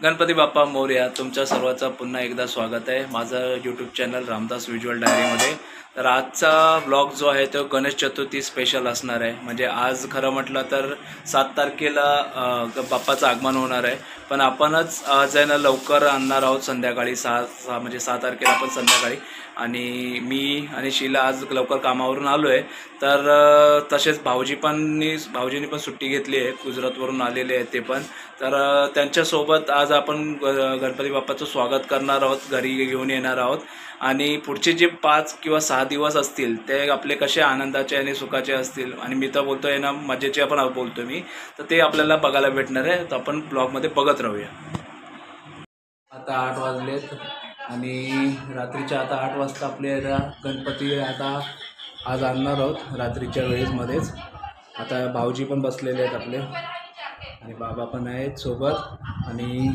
गणपती बाप्पा मोरया. तुमच्या सर्वांचं पुन्हा एकदा स्वागत आहे माझं यूट्यूब चॅनल रामदास व्हिज्युअल डायरीमध्ये. तर आजचा ब्लॉग जो आहे तो गणेश चतुर्थी स्पेशल असणार आहे. म्हणजे आज खरं म्हटलं तर 7 तारखेला बाप्पाचं आगमन होणार आहे, पण आपणच आज आहे ना लवकर आणणार आहोत. संध्याकाळी 6 तारखेला आपण संध्याकाळी, आणि मी आणि शीला आज लवकर कामावरून आलो आहे. तर तसेच भाऊजींनी पण सुट्टी घेतली आहे, गुजरातवरून आलेले आहेत ते पण. तर त्यांच्यासोबत आज आपण गणपती बाप्पाचं स्वागत करणार आहोत, घरी घेऊन येणार आहोत. आणि पुढचे जे 5 किंवा 6 दिवस असतील ते आपले कसे आनंदाचे आणि सुखाचे असतील, आणि मी तर बोलतोय ना मजेचे आपण बोलतो मी, तर ते आपल्याला बघायला भेटणार आहे. तर आपण ब्लॉगमध्ये बघत राहूया. आता 8 वाजलेत आणि रात्रीच्या आता 8 वाजता आपले गणपती आता आज आणणार आहोत रात्रीच्या वेळेमध्येच. आता भाऊजी पण बसलेले आहेत आपले आणि बाबा पण आहेत सोबत. आणि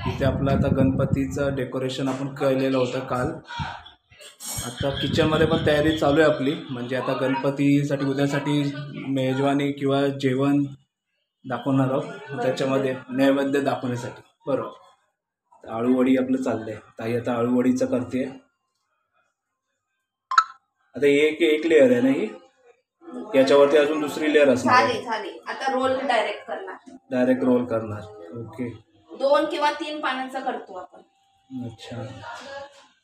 इथे आपलं आता गणपतीचं डेकोरेशन आपण केलेलं होतं काल. आता किचनमध्ये पण तयारी चालू आहे आपली. म्हणजे आता गणपतीसाठी उद्यासाठी मेजवानी किंवा जेवण दाखवणार आहोत, त्याच्यामध्ये नैवेद्य दाखवण्यासाठी. बरोबर, आळूवडी आपलं चाललंय. ताई आता आळूवडीचं करते. आता एक लेअर आहे ना ही, याच्यावरती अजून दुसरी लेअर असणार. झाली. आता रोल डायरेक्ट रोल करणार. ओके, 2 किंवा 3 पानांचा करतो आपण. अच्छा,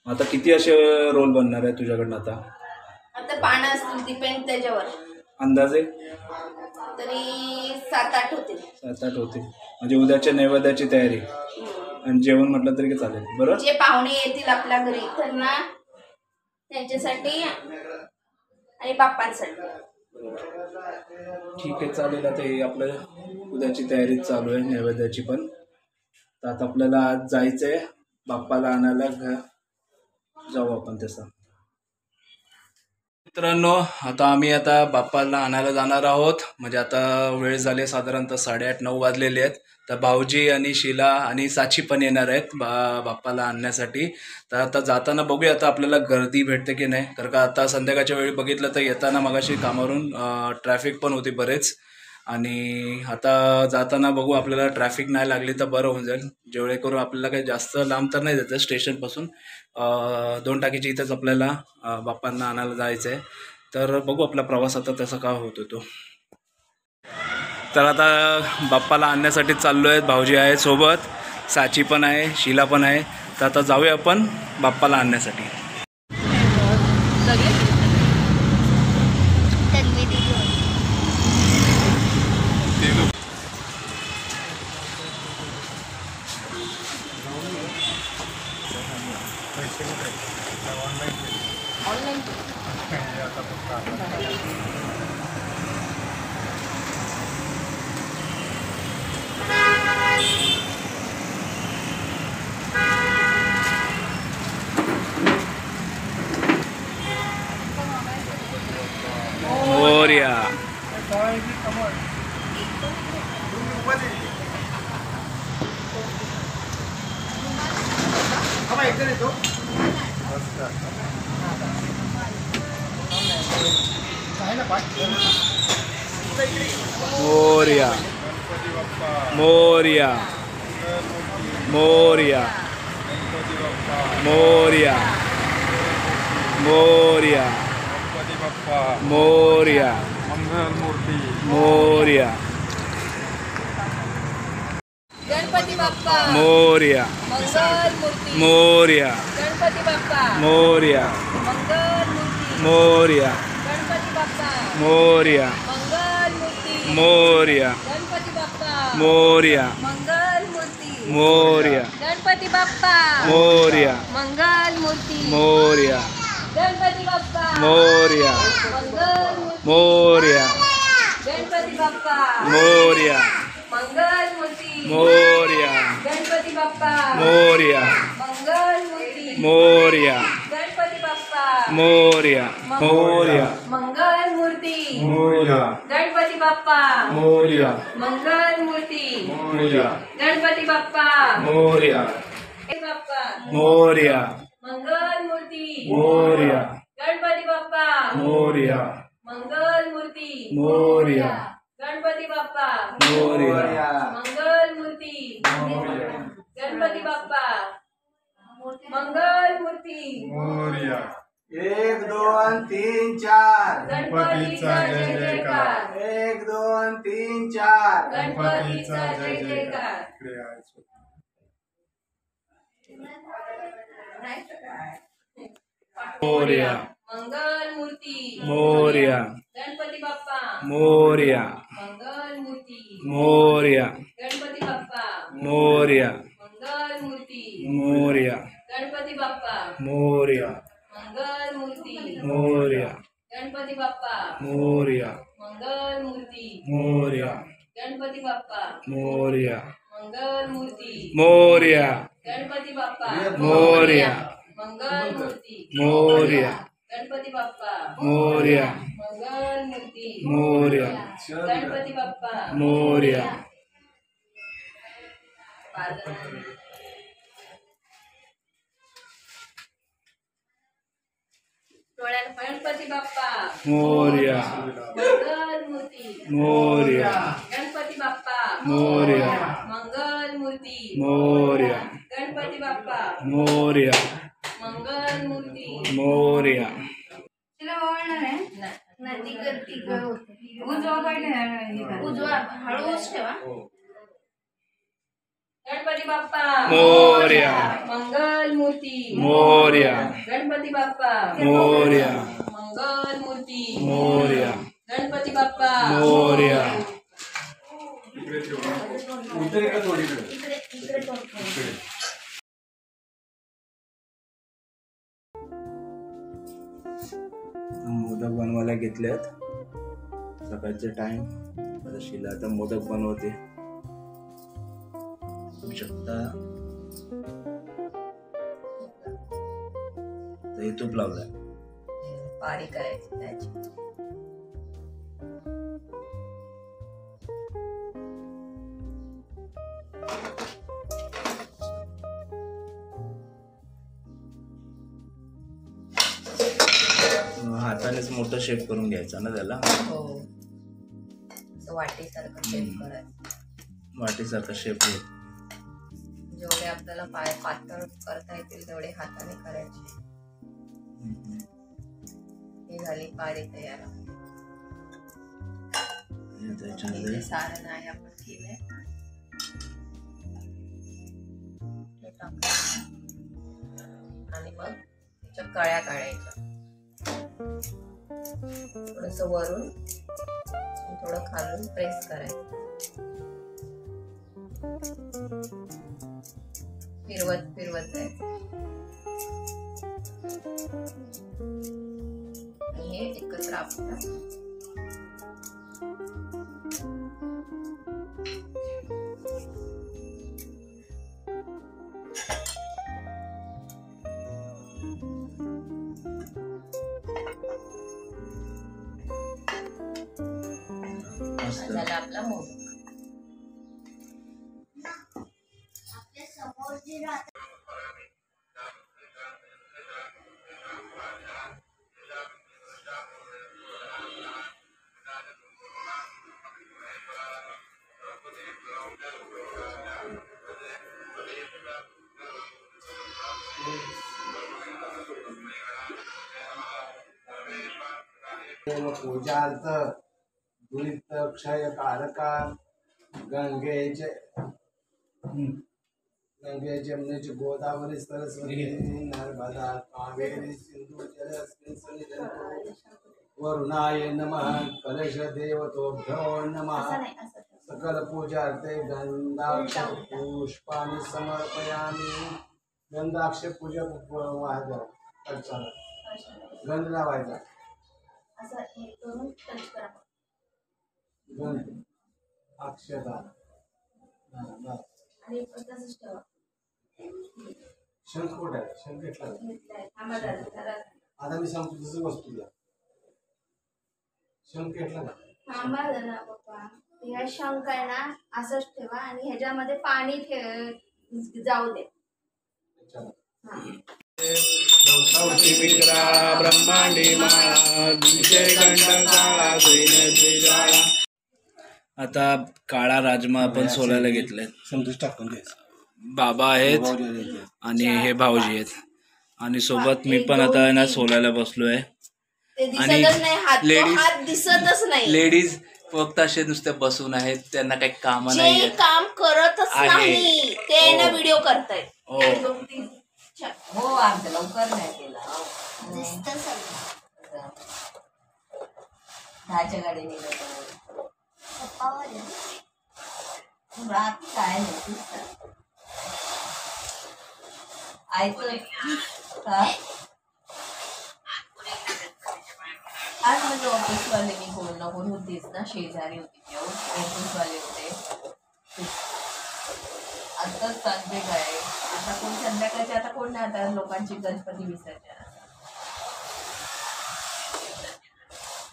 आता किती असे रोल बनणार आहे तुझ्याकडनं? आता पानं असतील, डिपेंड त्याच्यावर. अंदाजे तरी 7-8 होतील. 7-8 होतील. म्हणजे उद्याच्या नैवेद्याची तयारी आणि जेवण म्हटलं तरी चालेल. बरोबर, जे पाहुणे येतील आपल्या घरी तर ना त्यांच्यासाठी आणि बाप्पांसाठी. ठीक आहे, चालेल. आता हे आपलं उद्याची तयारी चालू आहे, नैवेद्याची पण. तर आता आपल्याला आज जायचंय बाप्पाला आणायला, जाऊ आपण तसं. मित्रांनो, आता बाप्पाला आणायला जाणार आहोत. म्हणजे आता वेळ झाली साधारणतः 8:30-9 वाजलेले आहेत. तर भाऊजी आणि शीला आणि साची पण येणार आहेत बाप्पाला आणण्यासाठी. तर आता जाताना बघूया आता आपल्याला गर्दी भेटते की नाही. कारण का आता संध्याकाळच्या वेळी बघितलं तर येताना मगाशी कामावरून ट्रॅफिक पण होती बरेच. आणि आता जाताना बघू, आपल्याला ट्रॅफिक नाही लागली तर बरं होऊन जाईल. जेवढे करून आपल्याला काही जास्त लांब तर नाही जायचं स्टेशनपासून. 2 टाकीच्या इथंच आपल्याला बाप्पांना आणायला जायचं आहे. तर बघू आपला प्रवास आता तसा का होतो तो. तर आता बाप्पाला आणण्यासाठी चाललो आहे. भाऊजी आहे सोबत, साची पण आहे, शीला पण आहे. तर आता जाऊया आपण बाप्पाला आणण्यासाठी. मोरया. मोरया, मोरया, मोरया, मोरया, मोरया, मोरया, मोरया, गणपती बाप्पा मोरया, मंगल मूर्ती, मोरया, गणपती बाप्पा मोरया, मंगल मूर्ती, मोरया, गणपती बाप्पा मोरया, मंगल मूर्ती, मोरया, गणपती बाप्पा मोरया, मंगल मूर्ती, मोरया, गणपती बाप्पा मोरया, मंगल मूर्ती, मोरया, गणपती बाप्पा मोरया, मंगल मूर्ती, मोरया, गणपती बाप्पा मोरया, मंगल मूर्ती, मोरया, गणपती बाप्पा मोरया, मंगल मूर्ती, मोरया, गणपती बाप्पा मोरया, मोरया, मंगल मूर्ती, मोरया, गणपती बाप्पा मोरया, मंगल मूर्ती, मोरया, गणपती बाप्पा मोरया, बाप्पा मोरया, मंगल मूर्ती, मोरया, गणपती बाप्पा मोरया, मंगल मूर्ती, मोरया, गणपती बाप्पा मोरया, मंगल मूर्ती, मोरया, गणपती बाप्पा मंगल मूर्ती मोरया. 1 2 3 4 गणपतीचा जय जयकार 1 2 3 4 गणपतीचा जय जयकार इकडे यायचं. मोरया मंगल मूर्ती मोरया गणपती बाप्पा मोरया मंगल मूर्ती मोरया गणपती बाप्पा मोरया मंगल मूर्ती मोरया गणपती बाप्पा मोरया मंगल मूर्ती मोरया गणपती बाप्पा मोरया मंगल मूर्ती मोरया गणपती बाप्पा मोरया मंगल मूर्ती मोरया गणपती बाप्पा मोरया मंगल मूर्ती मोरया गणपती बाप्पा मोरया मंगल मूर्ती मोरया गणपती बाप्पा मोरया डोळ्याला गणपती बाप्पा मोरया मंगल मूर्ती मोरया गणपती बाप्पा मोरया मंगल मूर्ती मोरया गणपती बाप्पा मोरया मंगल मूर्ती मोरया तिला ओळणार आहे उजवा पाहिजे उजवा हळूच ठेवा गणपती बाप्पा मोरया मंगल मूर्ती मोरया गणपती बाप्पा मोरया मंगल मूर्ती मोरया गणपती बाप्पा मोरया इकडे ठेवा. इकडे का थोडी इकडे इकडे तोंड ठेवा. मोदक बनवायला घेतलेत सकाळचे टाइम आता शिला आता मोदक बनवते बघू शकता दही तूप लावलंय बारीक करायची त्याची हातानेच मोठं शेप करून घ्यायचा ना त्याला हो असं वाटीसारखं शेप करायचं वाटीसारखा शेप होईल जेवढे आपल्याला पाय पातळ करता येतील तेवढे हाताने करायचे ही झाली पारी तयार आणि त्याच्यामध्ये हे सारण आहे आपण केलंय ते टाकायचं. आणि मग त्याच्या कळ्या काढायच्या थोडस वरून आणि थोडं खालून प्रेस करायचं फिरवत फिरवत जायचं आणि हे एकत्र आपल्याला मस्त झाला आपला मोदक पूजार्थ दुरित क्षय कारका गंगेचे जमुनेचे गोदावरी सरस्वती नर्मदा कावेरी सिंधू जलस्मिन् सन्निधौ वरुणाय नमः कलश देवतोभ्यो नमः सकल पूजार्थे गंधाक्ष पुष्पाणि समर्पयामि गंधाक्ष पूजा वाहायचा गंध लावायचा असं हे करून टच करा गंध अक्षता आणि तसंच ठेवा शंख कुठे आहे शंख घेतला घेतलाय थांबा जरा आता मी सांगतो तसं वस्तू द्या शंख घेतला का थांबा जरा पप्पा ह्या शंख आहे ना असंच ठेवा आणि ह्याच्यामध्ये पाणी जाऊ दे चला हा विक्रा ब्रह्मांडी माळा विषय कंठ काळा आता काळा राजमा आपण सोलायला घेतलाय समजूच टाकून द्यायचं बाबा आहेत आणि हे भाऊजी आहेत आणि सोबत मी पण आता आहे ना सोलायला बसलोय. ते आणि दिसतच नाही, हात तो ladies- हात दिसतच नाही. लेडीज फक्त असे नुसते बसून आहेत, त्यांना काही काम जे नाहीये. काम करतच आहे. नाही ते ना हो. व्हिडिओ करतायत. हो. 1 2 3 4 हो आमचं लवकर नाही केला दिसतं सगळं. 10च्या गाडीने रात काय नाही ऐकलं का आज म्हणजे ऑफिसवाले मी कोण ना कोण होतीच ना, शेजारी होती तेव्हा ऑफिसवाले होते. आताच सांगते काय आता कोण संध्याकाळचे आता कोण नाही, आता लोकांची गणपती विसर्जन.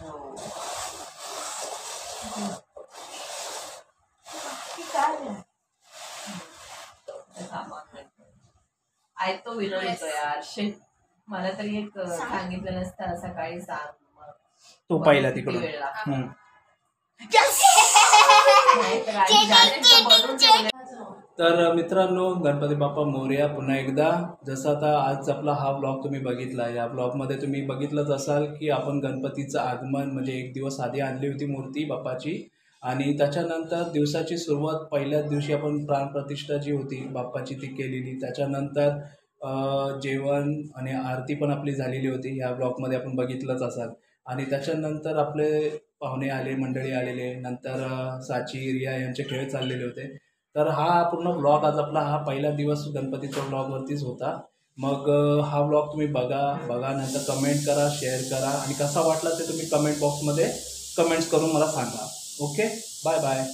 हो काय नाही. तो विनोद येतो यार. शिट मला तरी एक सांगितलं नसतं सकाळी सांग मग. तो पहिला तिकडून. किती वेळ लागतो. हम्म. नाहीतर आई direct बनवून ठेवलं. तर मित्रांनो, गणपती बाप्पा मोरया पुन्हा एकदा. जसं आता आज आपला हा ब्लॉग तुम्ही बघितला, या ब्लॉगमध्ये तुम्ही बघितलंच असाल की आपण गणपतीचं आगमन म्हणजे 1 दिवस आधी आणली होती मूर्ती बाप्पाची आणि त्याच्यानंतर दिवसाची सुरुवात पहिल्याच दिवशी आपण प्राणप्रतिष्ठा जी होती बाप्पाची ती केलेली. त्याच्यानंतर जेवण आणि आरती पण आपली झालेली होती, या ब्लॉगमध्ये आपण बघितलंच असाल. आणि त्याच्यानंतर आपले पाहुणे आले, मंडळी आलेले, नंतर साची रिया यांचे खेळ चाललेले होते. तर हा पूर्ण ब्लॉग आज आपला हा पहिला दिवस गणपतीच्या ब्लॉगवरतीच होता. मग हा ब्लॉग तुम्ही बघा नंतर कमेंट करा, शेअर करा आणि कसा वाटला ते तुम्ही कमेंट बॉक्समध्ये कमेंट्स करून मला सांगा. Okay, bye bye.